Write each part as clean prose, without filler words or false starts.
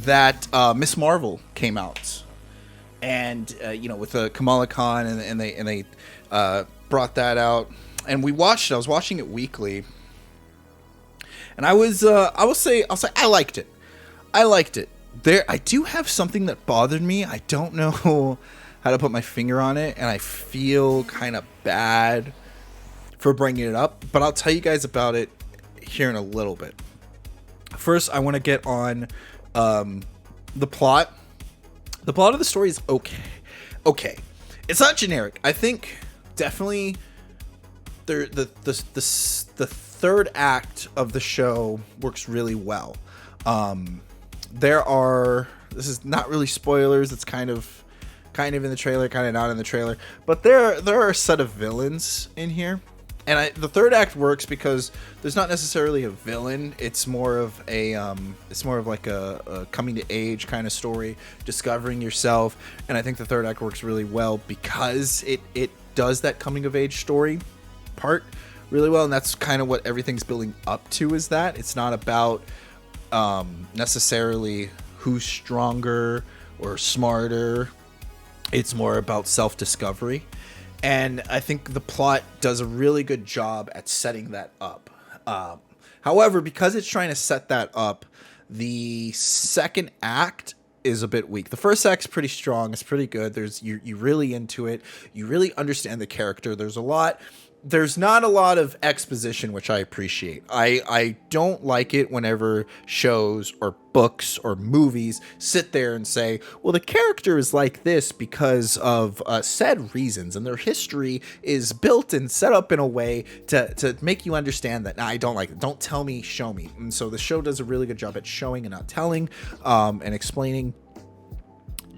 that Miss Marvel came out, and with Kamala Khan, and they brought that out, and we watched it. I was watching it weekly, and I'll say I liked it. I liked it. I do have something that bothered me. I don't know how to put my finger on it, and I feel kind of bad for bringing it up, but I'll tell you guys about it here in a little bit. First, I want to get on the plot. The plot of the story is okay. It's not generic. I think definitely the third act of the show works really well. This is not really spoilers. It's kind of in the trailer, kind of not in the trailer, but there are a set of villains in here. And the third act works because there's not necessarily a villain. It's more of like a coming to age kind of story, discovering yourself. And I think the third act works really well because it does that coming of age story part really well. And that's kind of what everything's building up to, is that it's not about necessarily who's stronger or smarter. It's more about self-discovery. And I think the plot does a really good job at setting that up. However, because it's trying to set that up, the second act is a bit weak. The first act's pretty strong. It's pretty good. You're really into it. You really understand the character. There's not a lot of exposition, which I appreciate. I don't like it whenever shows or books or movies sit there and say, well, the character is like this because of said reasons, and their history is built and set up in a way to make you understand that. Nah, I don't like it. Don't tell me, show me. And so the show does a really good job at showing and not telling, and explaining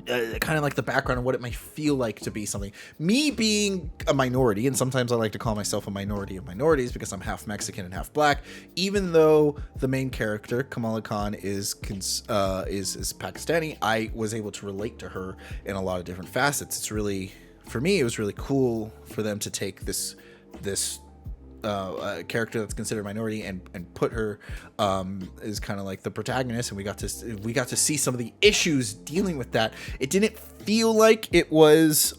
kind of like the background of what it might feel like to be something. Me being a minority, and sometimes I like to call myself a minority of minorities because I'm half Mexican and half black, even though the main character, Kamala Khan, is Pakistani, I was able to relate to her in a lot of different facets. It's really, for me, it was really cool for them to take this character that's considered minority and put her as kind of like the protagonist, and we got to see some of the issues dealing with that. It didn't feel like it was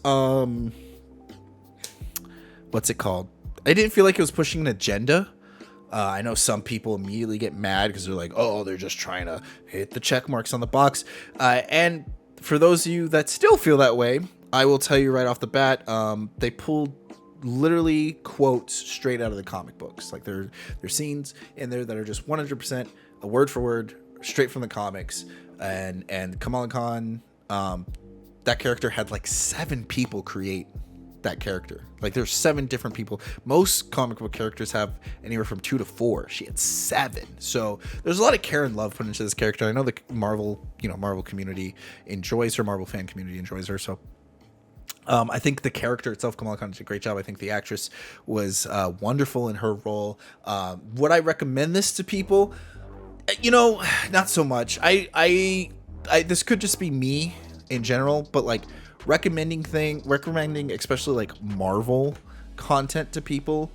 what's it called? I didn't feel like it was pushing an agenda. I know some people immediately get mad because they're like, oh, they're just trying to hit the check marks on the box. And for those of you that still feel that way, I will tell you right off the bat, they pulled literally quotes straight out of the comic books. Like there's scenes in there that are just 100% a word for word straight from the comics. And Kamala Khan, that character had like 7 people create that character. Like there's 7 different people. Most comic book characters have anywhere from 2 to 4. She had 7. So there's a lot of care and love put into this character. I know the Marvel community enjoys her. Marvel fan community enjoys her. So I think the character itself, Kamala Khan, did a great job. I think the actress was wonderful in her role. Would I recommend this to people? Not so much. I this could just be me in general, but like recommending especially like Marvel content to people,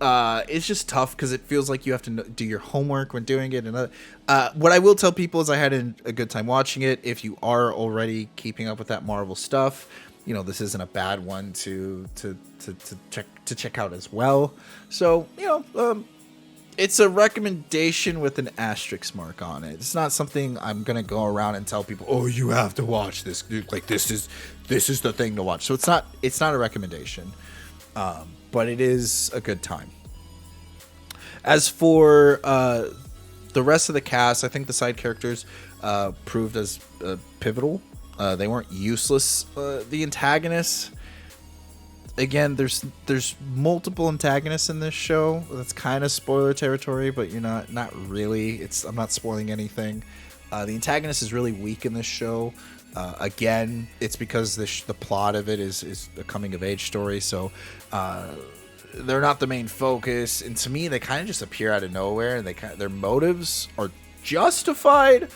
it's just tough because it feels like you have to do your homework when doing it. And what I will tell people is I had a good time watching it. If you are already keeping up with that Marvel stuff, this isn't a bad one to check out as well. So it's a recommendation with an asterisk mark on it. It's not something I'm gonna go around and tell people, oh, you have to watch this. Like this is the thing to watch. So it's not a recommendation. But it is a good time. As for the rest of the cast, I think the side characters proved as pivotal. They weren't useless. The antagonists, again, there's multiple antagonists in this show. That's kind of spoiler territory, but not really. I'm not spoiling anything. The antagonist is really weak in this show. Again, it's because the plot of it is a coming of age story, so they're not the main focus. And to me, they kind of just appear out of nowhere, and their motives are justified,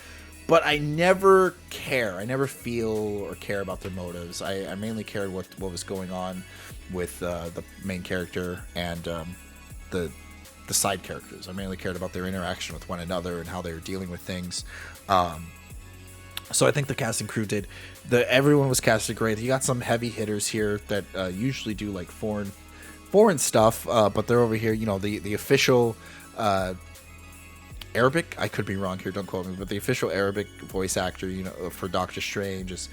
but I never care. I never feel or care about their motives. I mainly cared what was going on with the main character and the the side characters. I mainly cared about their interaction with one another and how they were dealing with things. So I think the cast and crew did. Everyone was casted great. You got some heavy hitters here that usually do like foreign stuff, but they're over here. You know, the official Arabic. I could be wrong here. Don't quote me. But the official Arabic voice actor, you know, for Doctor Strange is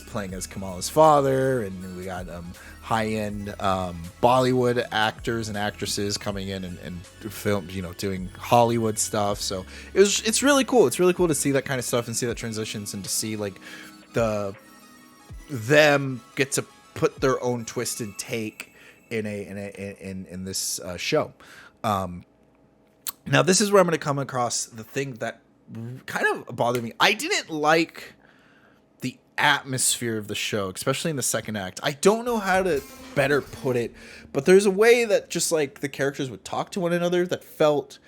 playing as Kamala's father, and we got high-end Bollywood actors and actresses coming in and film, you know, doing Hollywood stuff. So it's really cool. It's really cool to see that kind of stuff and see that transitions and to see like them get to put their own twist and take in this show. Now this is where I'm going to come across the thing that kind of bothered me. I didn't like the atmosphere of the show, especially in the second act. I don't know how to better put it, but there's a way that just like the characters would talk to one another that felt,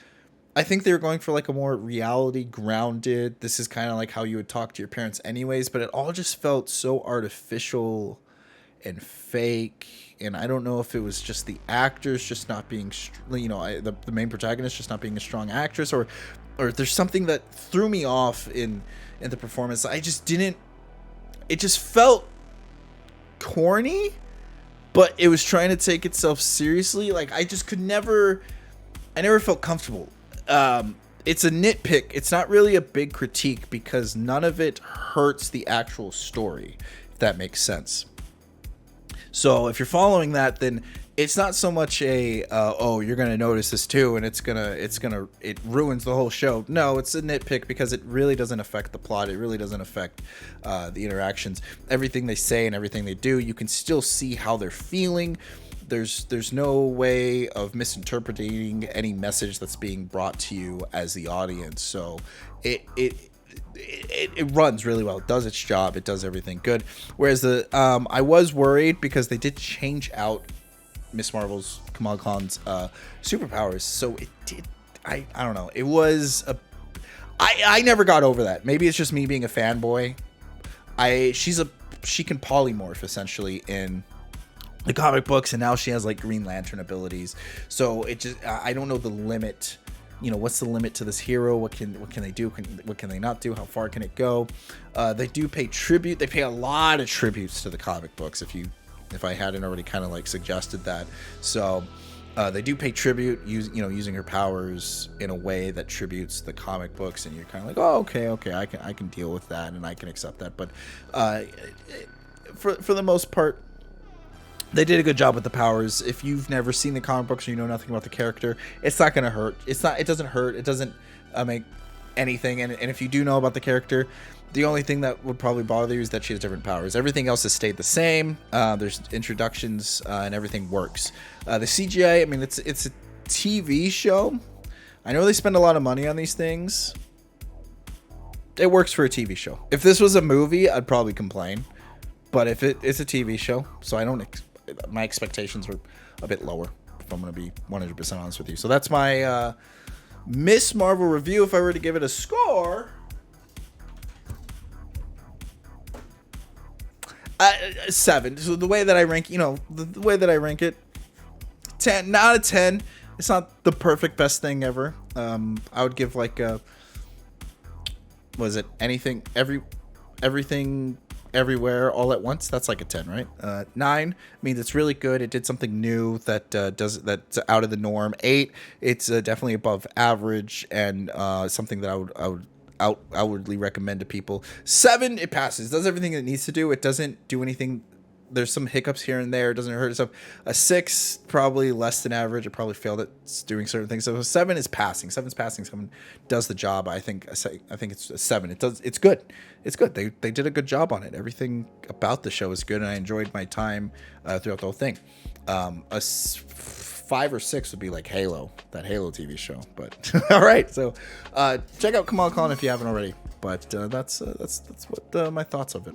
I think they were going for like a more reality grounded, this is kind of like how you would talk to your parents anyways, but it all just felt so artificial and fake. And I don't know if it was just the actors just not being, you know, the main protagonist just not being a strong actress, or there's something that threw me off in the performance. I just didn't, it just felt corny, but it was trying to take itself seriously. Like I just I never felt comfortable. It's a nitpick. It's not really a big critique because none of it hurts the actual story, if that makes sense. So if you're following that, then it's not so much a oh, you're gonna notice this too, and it ruins the whole show. No, it's a nitpick because it really doesn't affect the plot. It really doesn't affect the interactions. Everything they say and everything they do, you can still see how they're feeling. There's no way of misinterpreting any message that's being brought to you as the audience. So it runs really well. It does its job. It does everything good. Whereas I was worried because they did change out Miss Marvel's, Kamala Khan's superpowers. So it did. I don't know. It was I never got over that. Maybe it's just me being a fanboy. She can polymorph essentially in the comic books, and now she has like Green Lantern abilities. So it just I don't know the limit. You know, what's the limit to this hero? What can they do? What can they not do? How far can it go? They do pay tribute. They pay a lot of tributes to the comic books. If I hadn't already kind of like suggested that. So they do pay tribute, using her powers in a way that tributes the comic books, and you're kind of like, oh, okay, I can deal with that and I can accept that. But for the most part, they did a good job with the powers. If you've never seen the comic books or you know nothing about the character, it's not going to hurt. It doesn't hurt. It doesn't make anything. And if you do know about the character, the only thing that would probably bother you is that she has different powers. Everything else has stayed the same. There's introductions and everything works. The CGI, I mean, it's a TV show. I know they spend a lot of money on these things. It works for a TV show. If this was a movie, I'd probably complain. But if it's a TV show, so my expectations were a bit lower, if I'm going to be 100% honest with you. So that's my Miss Marvel review. If I were to give it a score, 7. So the way that I rank, the way that I rank it, 10, out of 10. It's not the perfect best thing ever. I would give like everything everywhere all at once. That's like a 10, right? 9 means it's really good. It did something new that's out of the norm. 8, it's definitely above average and something that I would outwardly recommend to people. 7, it passes. Does everything it needs to do. It doesn't do anything. There's some hiccups here and there. It doesn't hurt itself. A 6, probably less than average. It probably failed at doing certain things. So 7 is passing. 7's passing. 7 does the job. I think it's a 7. It's good. It's good. They did a good job on it. Everything about the show is good, and I enjoyed my time throughout the whole thing. A 5 or 6 would be like Halo, that Halo TV show. But all right, so check out Kamala Khan if you haven't already. But that's what my thoughts of it.